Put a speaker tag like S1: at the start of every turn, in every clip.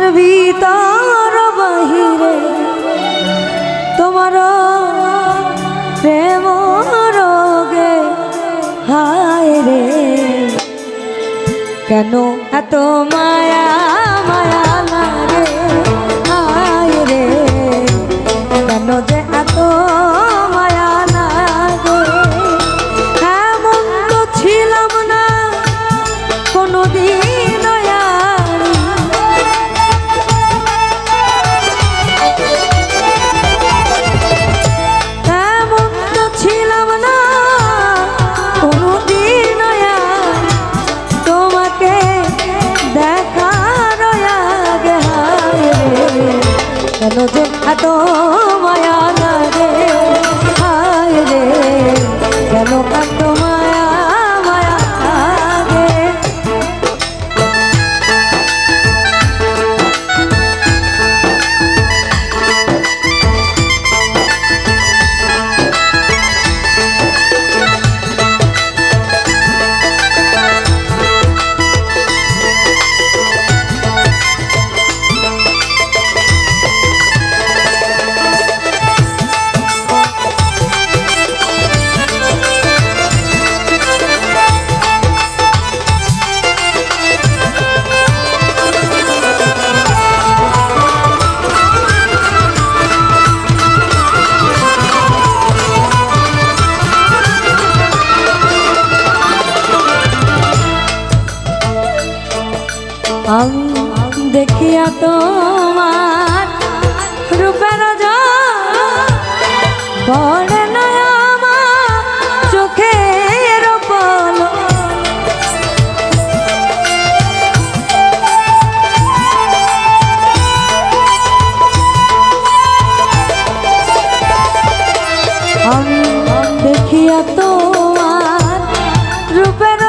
S1: আমার ভিতর বাহিরে তোমার প্রেম রোগে হায় রে, কেন এত মায়া মায়া লাগে হায় রে, কেন যে এত মায়া লাগে। এমন তো ছিলাম না কোনোদিন, কেন যে এত মায়া লাগে হায় রে, কেন এত মায়া মায়া লাগে। আমি দেখিয়া তোমার রূপের পড়ে না আমার চোখের পলক, আমি দেখিয়া তোমার রূপের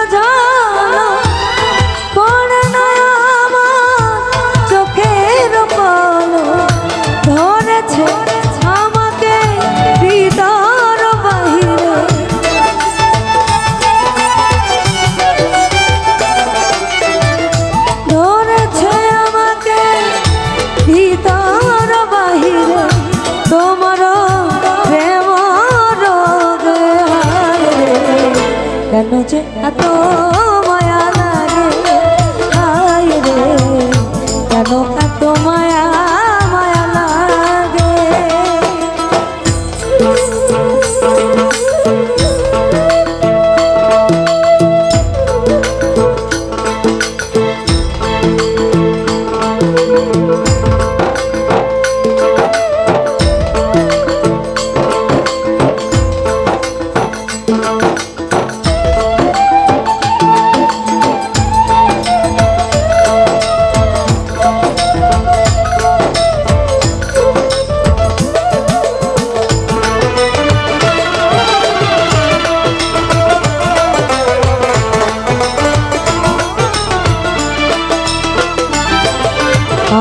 S1: কেন যে এত মায়া লাগে হায় রে, কেন এত মায়া মায়া লাগে।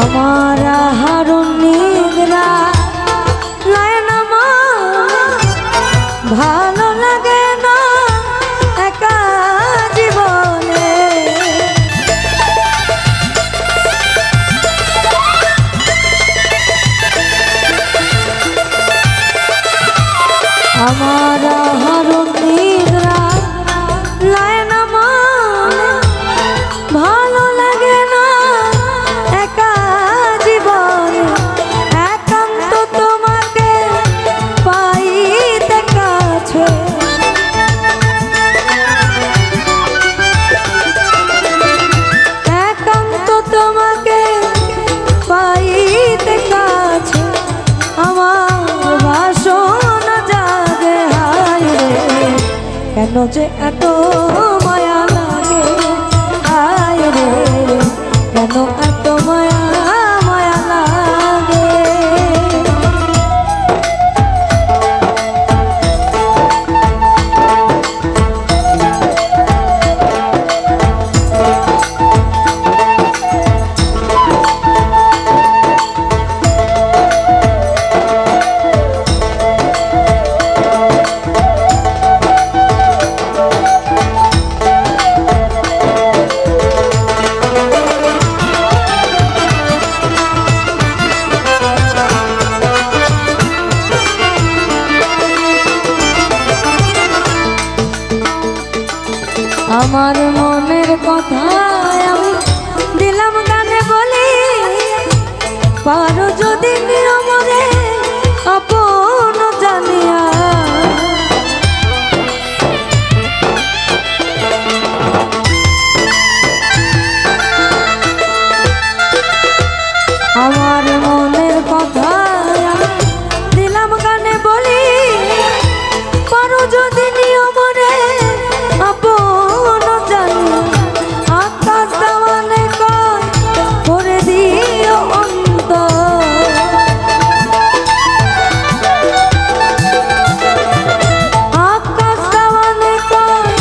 S1: আমার হারুন নিদ্রা লায় না ভালো লাগে না একা জীবনে, আমার হারুন নিদ্রা লায় না ভালো লাগে না একা জীবনে, একান্ত তোমাকে পাইতে কাছে, একান্ত তোমাকে পাইতে কাছে, আমার বাসনা জাগে হায় রে, কেন যে এত মায়া লাগে হায় রে, কেন এত মায়া মায়া লাগে। আমার মনের কথা আমি দিলাম গানে বলি, পারো যদি নিয়মরে আপন জানিয়া। আমার মনের কথা দিলাম গানে বলি, পারো যদি নিয়মরে আপন জানিয়া। আকাশ দেওয়ালে কয় করে দিও অন্তর, আকাশ দেওয়ালে কয়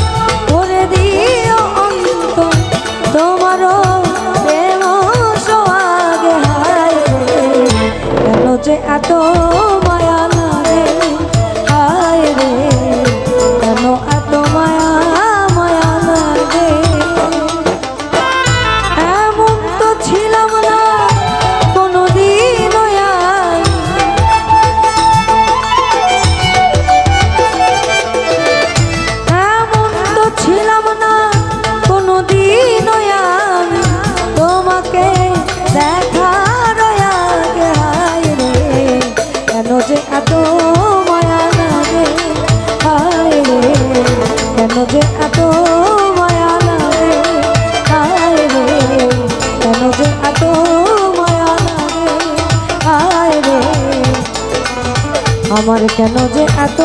S1: করে দিও অন্তর। তোমারও প্রেম সোহাগে হায় রে, কেন যে এত মায়া লাগে হায় রে, কেন এত মায়া মায়া লাগে। এমন তো ছিলাম না কোনোদিন, এমন তো ছিলাম না কোনোদিন আমি তোমাকে দেখার আগে হায় রে, কেন যে এত মায়া লাগে হায় রে, কেন যে এত মায়া লাগে হায় রে, কেন যে এত মায়া লাগে হায় রে, আমার কেন যে এত